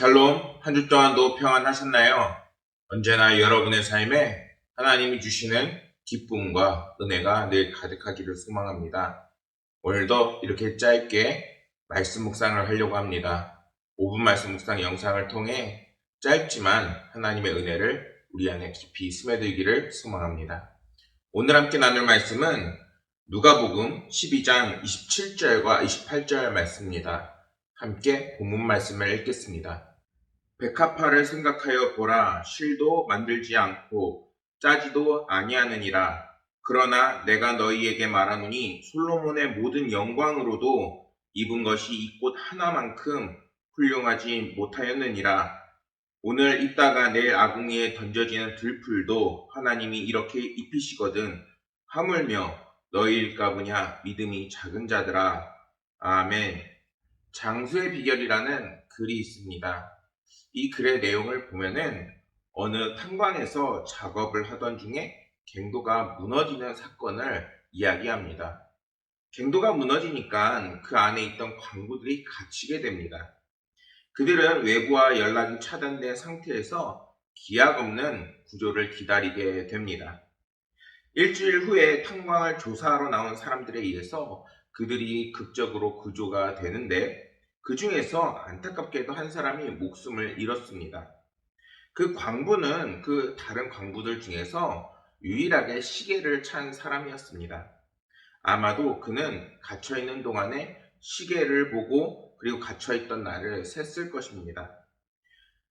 샬롬, 한 주 동안도 평안하셨나요? 언제나 여러분의 삶에 하나님이 주시는 기쁨과 은혜가 늘 가득하기를 소망합니다. 오늘도 이렇게 짧게 말씀 묵상을 하려고 합니다. 5분 말씀 묵상 영상을 통해 짧지만 하나님의 은혜를 우리 안에 깊이 스며들기를 소망합니다. 오늘 함께 나눌 말씀은 누가복음 12장 27절과 28절 말씀입니다. 함께 본문 말씀을 읽겠습니다. 백합화를 생각하여 보라. 실도 만들지 않고 짜지도 아니하느니라. 그러나 내가 너희에게 말하노니 솔로몬의 모든 영광으로도 입은 것이 이 꽃 하나만큼 훌륭하지 못하였느니라. 오늘 입다가 내일 아궁이에 던져지는 들풀도 하나님이 이렇게 입히시거든 하물며 너희일까 보냐. 믿음이 작은 자들아. 아멘. 장수의 비결이라는 글이 있습니다. 이 글의 내용을 보면은 어느 탄광에서 작업을 하던 중에 갱도가 무너지는 사건을 이야기합니다. 갱도가 무너지니까 그 안에 있던 광부들이 갇히게 됩니다. 그들은 외부와 연락이 차단된 상태에서 기약 없는 구조를 기다리게 됩니다. 일주일 후에 탄광을 조사하러 나온 사람들에 의해서 그들이 극적으로 구조가 되는데 그 중에서 안타깝게도 한 사람이 목숨을 잃었습니다. 그 광부는 그 다른 광부들 중에서 유일하게 시계를 찬 사람이었습니다. 아마도 그는 갇혀있는 동안에 시계를 보고 그리고 갇혀있던 날을 셌을 것입니다.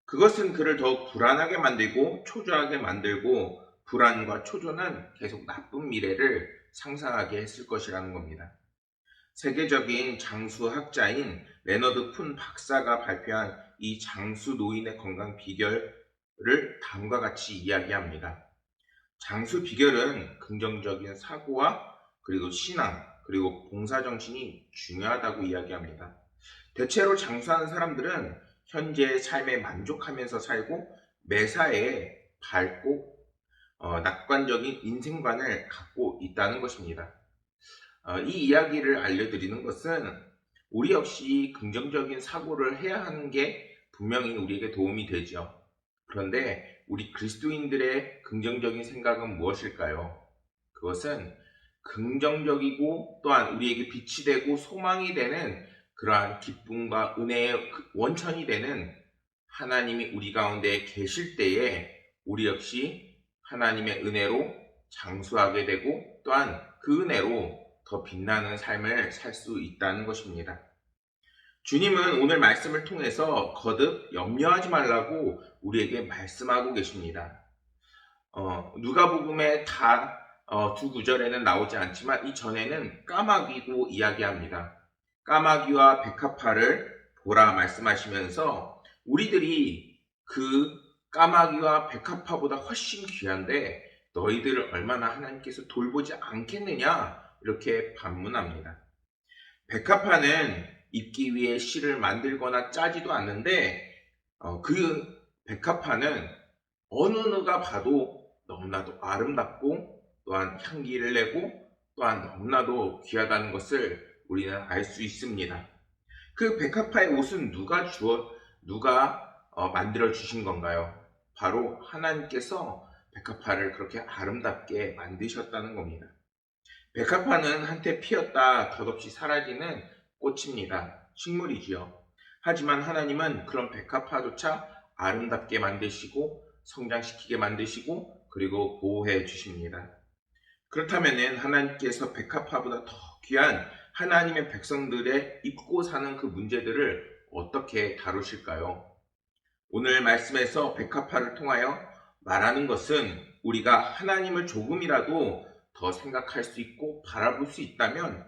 그것은 그를 더욱 불안하게 만들고 초조하게 만들고 불안과 초조는 계속 나쁜 미래를 상상하게 했을 것이라는 겁니다. 세계적인 장수학자인 레너드 푼 박사가 발표한 이 장수 노인의 건강 비결을 다음과 같이 이야기합니다. 장수 비결은 긍정적인 사고와 그리고 신앙 그리고 봉사정신이 중요하다고 이야기합니다. 대체로 장수하는 사람들은 현재의 삶에 만족하면서 살고 매사에 밝고 낙관적인 인생관을 갖고 있다는 것입니다. 이 이야기를 알려드리는 것은 우리 역시 긍정적인 사고를 해야 하는 게 분명히 우리에게 도움이 되죠. 그런데 우리 그리스도인들의 긍정적인 생각은 무엇일까요? 그것은 긍정적이고 또한 우리에게 빛이 되고 소망이 되는 그러한 기쁨과 은혜의 원천이 되는 하나님이 우리 가운데 계실 때에 우리 역시 하나님의 은혜로 장수하게 되고 또한 그 은혜로 더 빛나는 삶을 살 수 있다는 것입니다. 주님은 오늘 말씀을 통해서 거듭 염려하지 말라고 우리에게 말씀하고 계십니다. 누가복음의 두 구절에는 나오지 않지만 이전에는 까마귀도 이야기합니다. 까마귀와 백합화를 보라 말씀하시면서 우리들이 그 까마귀와 백합화보다 훨씬 귀한데 너희들을 얼마나 하나님께서 돌보지 않겠느냐 이렇게 반문합니다. 백합화는 입기 위해 실을 만들거나 짜지도 않는데 그 백합화는 어느 누가 봐도 너무나도 아름답고 또한 향기를 내고 또한 너무나도 귀하다는 것을 우리는 알 수 있습니다. 그 백합화의 옷은 누가 만들어 주신 건가요? 바로 하나님께서 백합화를 그렇게 아름답게 만드셨다는 겁니다. 백합화는 한때 피었다 덧없이 사라지는 꽃입니다. 식물이지요. 하지만 하나님은 그런 백합화조차 아름답게 만드시고 성장시키게 만드시고 그리고 보호해 주십니다. 그렇다면 하나님께서 백합화보다 더 귀한 하나님의 백성들의 입고 사는 그 문제들을 어떻게 다루실까요? 오늘 말씀에서 백합화를 통하여 말하는 것은 우리가 하나님을 조금이라도 더 생각할 수 있고 바라볼 수 있다면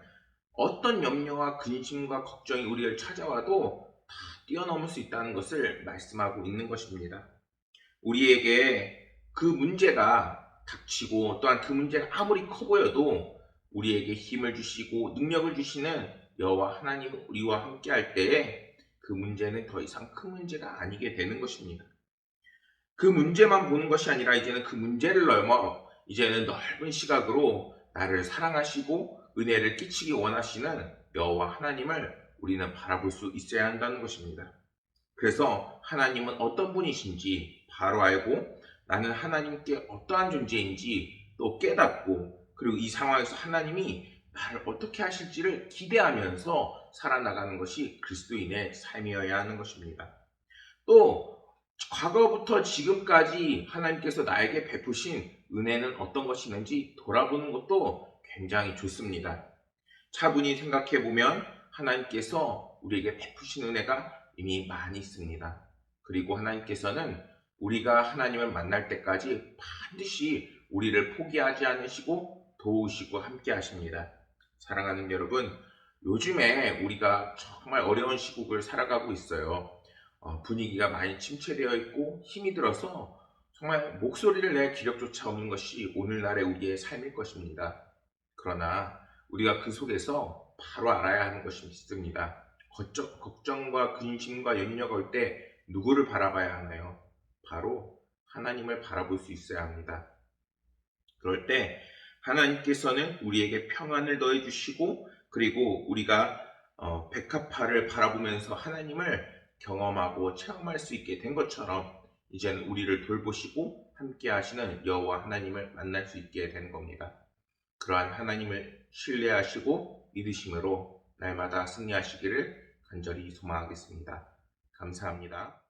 어떤 염려와 근심과 걱정이 우리를 찾아와도 다 뛰어넘을 수 있다는 것을 말씀하고 있는 것입니다. 우리에게 그 문제가 닥치고 또한 그 문제가 아무리 커 보여도 우리에게 힘을 주시고 능력을 주시는 여호와 하나님 우리와 함께 할 때에 그 문제는 더 이상 큰 문제가 아니게 되는 것입니다. 그 문제만 보는 것이 아니라 이제는 그 문제를 넘어 이제는 넓은 시각으로 나를 사랑하시고 은혜를 끼치기 원하시는 여호와 하나님을 우리는 바라볼 수 있어야 한다는 것입니다. 그래서 하나님은 어떤 분이신지 바로 알고 나는 하나님께 어떠한 존재인지 또 깨닫고 그리고 이 상황에서 하나님이 나를 어떻게 하실지를 기대하면서 살아나가는 것이 그리스도인의 삶이어야 하는 것입니다. 또 과거부터 지금까지 하나님께서 나에게 베푸신 은혜는 어떤 것이 있는지 돌아보는 것도 굉장히 좋습니다. 차분히 생각해 보면 하나님께서 우리에게 베푸신 은혜가 이미 많이 있습니다. 그리고 하나님께서는 우리가 하나님을 만날 때까지 반드시 우리를 포기하지 않으시고 도우시고 함께 하십니다. 사랑하는 여러분, 요즘에 우리가 정말 어려운 시국을 살아가고 있어요. 분위기가 많이 침체되어 있고 힘이 들어서 정말 목소리를 낼 기력조차 없는 것이 오늘날의 우리의 삶일 것입니다. 그러나 우리가 그 속에서 바로 알아야 하는 것이 있습니다. 걱정과 근심과 염려가 올 때 누구를 바라봐야 하나요? 바로 하나님을 바라볼 수 있어야 합니다. 그럴 때 하나님께서는 우리에게 평안을 더해주시고 그리고 우리가 백합화를 바라보면서 하나님을 경험하고 체험할 수 있게 된 것처럼 이제는 우리를 돌보시고 함께 하시는 여호와 하나님을 만날 수 있게 되는 겁니다. 그러한 하나님을 신뢰하시고 믿으심으로 날마다 승리하시기를 간절히 소망하겠습니다. 감사합니다.